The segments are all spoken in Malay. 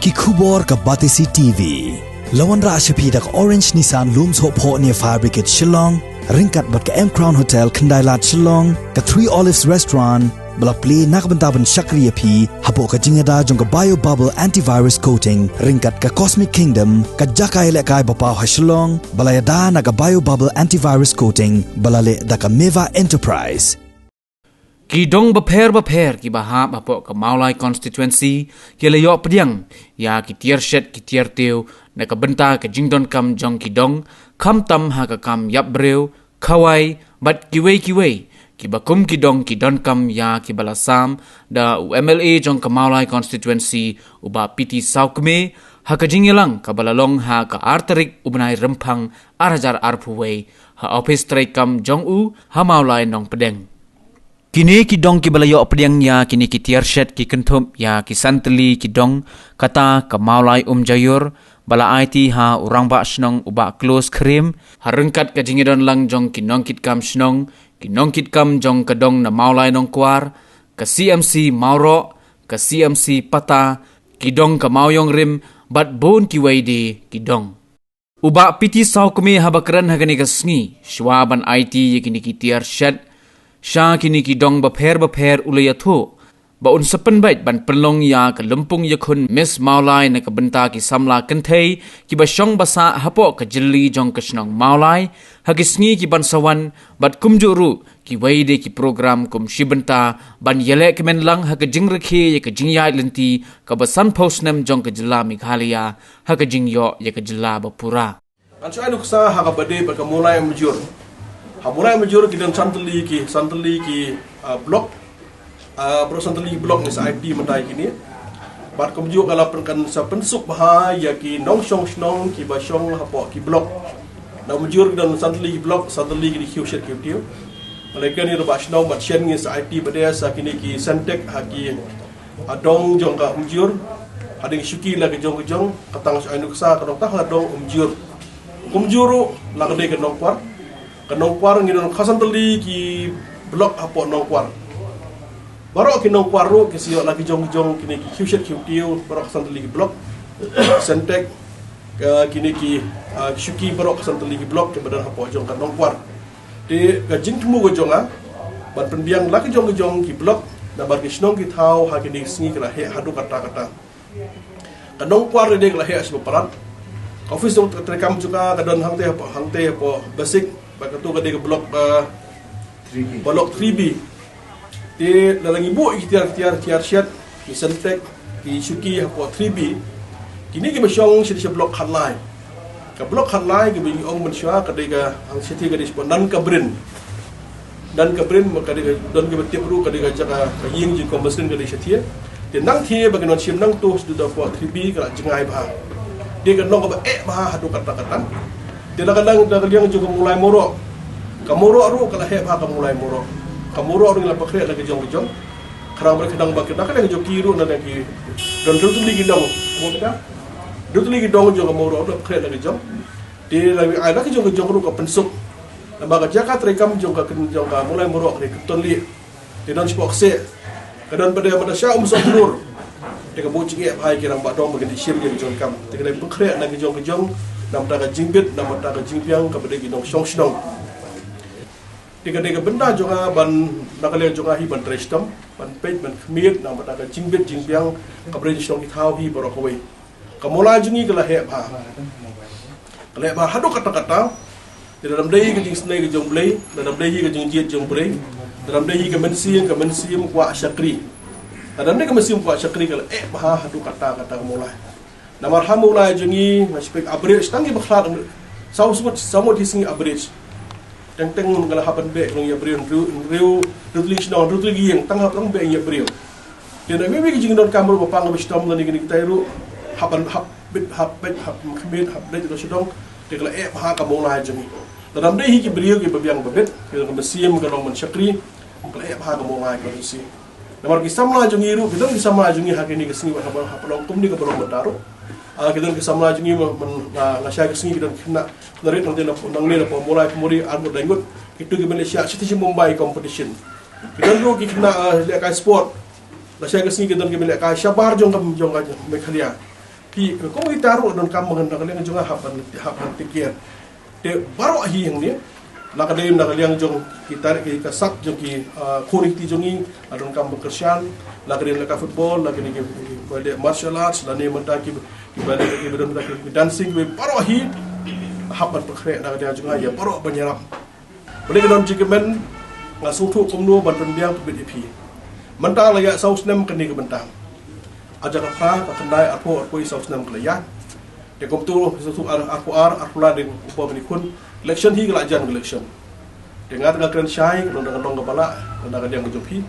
ki khubor ka Batisi TV. Lawan ra ashapi dak Orange Nissan Looms Hope Ho near Fire Brigade Shillong, ringkat bat ka M Crown Hotel Kendailat Shillong, ka Three Olives Restaurant, balak play nakbentaban Shakriya P, hapo ka jingada jong ka Bio Bubble Antivirus Coating, ringkat ka Cosmic Kingdom, ka Jakai Lekai Bapaw ha Shillong, balayada na ka Bio Bubble Antivirus Coating, balale da ka Meva Enterprise. Kidong Bapher ki bahap hapo ka Mawlai constituency ki layok pediang ya ki Tiar Shet ki Tiar Teu na ka benta ka jingdon kam jong kidong kam tam ha ka kam yap breu kawai bat kiwei ki bakum kidong kidon kam ya ki balasam da UMLA jong ka Mawlai constituency uba piti Sawkmie ha ka jingilang ka balalong ha ka arterik ubnai rempang arajar arpuwei ha office trai kam jong u ha Mawlai nong pedeng. Kini kidong ki balayo pediang ya kini ki Tiar Shet ki kentup ya ki santeli kidong kata ka Mawlai jayur bala IT ha urang ba snong uba close krim harengkat ka jingidon lang jong kinong kit kam snong kinong kit kam jong kadong na Mawlai nong kwar ka CMC Mauro ka CMC Pata kidong ka Mawyong rim bat bon ki waidi kidong uba piti Sawkmie habakran hagani ka sngi shwaban IT ye kini ki Tiar Shet Sya kini kidong Bapher ulayatho baun sepen bait ban penlong ya ke lempung yakun Miss Mawlai na kabenta ki samla kenthei ki basyong basa hapo ke jeli jong kesnong Mawlai hagisngi ki ban sawan bat kumjuru ki waide ki program kum shibenta ban yele kemen lang ha ke jingrekhe ye ke jingyai lenti ka basan postnem jong ke jela Meghalaya ha ke jingyo ye ke jela Bapura an sai nuksa ha ka bade ba ka mulai mujur Mulai major kita santeli ki blok bro santeli blok ni IP mandai kini bat kemujuk kalau perkan sa pensuk bahaya ki nong snong ki basyong hapo ki blok na major kita santeli blok santeli ki Shet ki mereka ni robas nong bat shen ni sa IP badaya sa kini ki santek haki adong jong ka major ading syuki la ke jong katang sa nuksa kadong tah adong kumjuru la ke nong kwar kanong kwar nginon khasanteli ki blok hapo nong kwar barok ki nong kwar ro ki sio lagi jong kini ki Shet ki barok khasanteli ki blok sentek kini ki syuki barok khasanteli ki blok ke badan hapo jong kanong kwar de ga jingtmu go jonga ban penbiang lagi jong ki blok na bar ki snong ki thau ha kini sngi kala he hadu kata kanong kwar de kala he asbo parat office dong terekam juga kadon hangte hapo basic bakatu ka de blok 3B di dalam ibu Tiar Shet ki sentek ki syuki hapo 3B kini ki basyong si blok khanlai ka blok khanlai ki bi ong mensya ka de ka ang siti ka di dan ka brin maka de don ki betiap ru ka de ka jaka ka ying ji kombasin ka de siti de nang thi ba non sim nang tu du da 3B ka jengai ba de ka nong ba ba hadu kata dia kadang yang juga mulai moro. Kamoro ru kala he ba kamulai moro. Kamoro ru la pakre la jong. Karang berkedang bakir nak yang jo kiru na ki. Dan tu lagi dong. Mo kita. Tu lagi dong jo kamoro ru pakre la jong. Dia lagi ada ki jong ru ka pensuk. Namba ka jaka trekam jong ka mulai moro ni keton li. Dia don spok se. Kadang pada sya sok nur. Dia ka bocing e hai kirang ba dong bagi shir ge jong kam. Dia lagi pakre na ki jong nam taga jingbit nam taga jingpiang kepada ginong song tiga benda juga ban nakale juga hi ban trestam ban pej ban khmir nam taga jingbit jingpiang kepada song thau hi borokwe kamola jingi kala he ba hadu kata di dalam dai ke jing snai ke jong blai dalam dai ke jing jiet jong blai dalam dai ke mensim kwa syakri dalam dai ke mensim kwa syakri kala ba hadu kata kamola Namar Mawlai jungi aspek average tangi bakhlat samut hisingi average teng ngala hapan be ngi average riu rutli gieng tang hapang be ngi average dia na memi jing don kamur bapang bistom ngani gini tairu hapan bit khmit hablet do sidong de kala ha ka Mawlai jungi dalam dei ki brio ki babiang babet ki mesim ka long syakri kala ha ka Mawlai ka si namar ki samla jungi ru bidong ki samla jungi hakini ki singi hapalong tumni ka balong bataru kita kesama jungi ngasya kesini kita kena narit nanti nang ni apa mulai pemuri armut dangut itu di Malaysia City Mumbai competition kita dulu kita kena lihat sport ngasya kesini kita kena lihat syabar jong Meghalaya pi ko itaru don kam ngan nak liang jong hapan tikir te baro hi yang ni nak liang jong kita sak jong ki quality jongi adon kam bekersian nak ka football nak ni ki martial arts la ni mata ki bedon ki dancing we baro hi hapan pekre nak dia jong ya baro banyarap boleh ke don jikemen ngasung tu komno ban pendiang PDP mentang lagi saus nem kini ke bentang aja ka kendai apo saus nem kelayan de kom tu su aku arpula den upa benikun election hi gelajan election dengan keren syai dengan kepala dengan yang kejopi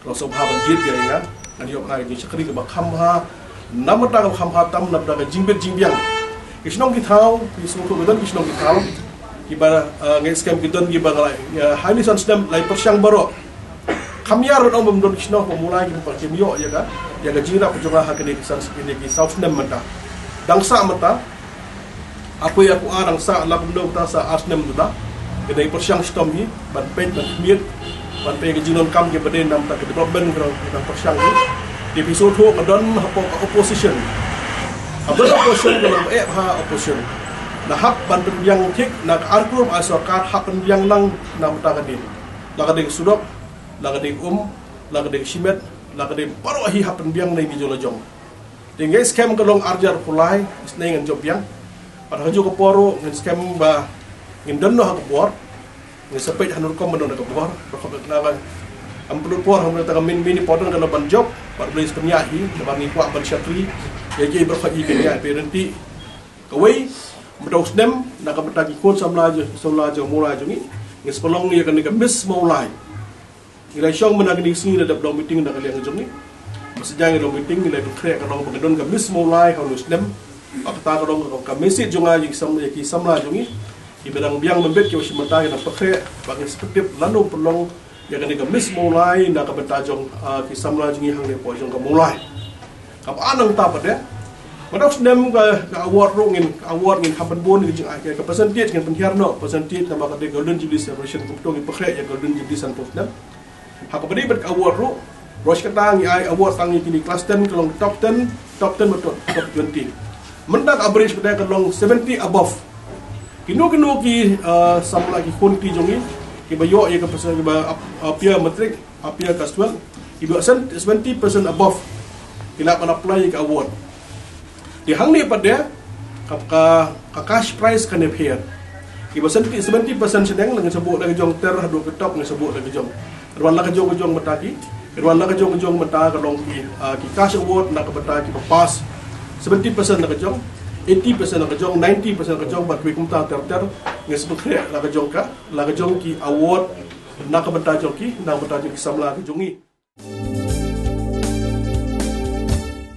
kalau sobha banjir dia ingat dan yo hai ni sekali ke bakham ha nam ta kham ha tam nam da jingbet jingbiang kisnong ki thau ki su tu bedan kisnong ki thau ki ba ngai scam ki don ki ba ya highly sensitive lai persyang baro kamiar ron om don kisnong pemulai ki pakai yo ya ka ya ga jingra pejonga ha kini kisan sekini ki south nem mata dangsa mata aku arang sa la bendo ta sa asnem tu da kedai persyang stom hi ban pen ban miet ban pe ke jinon kam ke beden nam ta ke development kan persyang ni di episode 2 kadon opposition abang opposition dalam opposition na hak ban yang tik nak arkur asokar hak yang nang nam ta kadin la kadin sudok la kadin la kadin shimet la kadin paro hi hak yang nei bijolo jong tinggal scam kelong arjar pulai isnai ngan job yang pada haju ke poro ngan scam ba ngin don no ha bor ngi sepet hanur kom don ka bor rokok kenalan ampul por hom ta min podon kalau ban job par beli sepenya hi ban ni kuat ban syatri ya je berfa i kenya parenti kawai mdos nem nak betagi kon samla je mulai jungi ngi sepelong ni kan miss Mawlai ngi syong menagni sini ada dom meeting nak liang jungi masjang dom meeting nilai tu krek kan pagdon ka miss Mawlai hanus nem akta kan ka message junga ji samla jungi ibadang biang membet ke usimata yang pakre bagi seperti lalu pelong yang kena miss Mawlai nak bertajong kisam la jungi hang ne pojong ke Mawlai kap anang ta pada madak nem ke award ngin haban bon ke jing ke percentage ngin penhiarno percentage nama kata golden jubilee celebration kumptong pakre ya golden jubilee san posnem hak beri ber award ro Rosh kata ngi award tangi kini kelas 10 kelong top 10 betul top 20 mendak average pada kelong 70 above kino ki samla ki kunti jongi ki bayo ye ka pasal ba apia matric apia kelas 12 ki 70% above kila kan apply ke award di hang ni pada ka cash prize kan appear ki 70% sedang dengan sebut lagi jong ter do ke top dengan sebut lagi jong ruan la ka jong mataki ruan la ka jong mata ka long ki cash award nak bataki pass 70% nak jong 80% nak jong 90% nak jong bat week mta ter nges bekre la ka jong ki award nak batajong ki samla ka jongi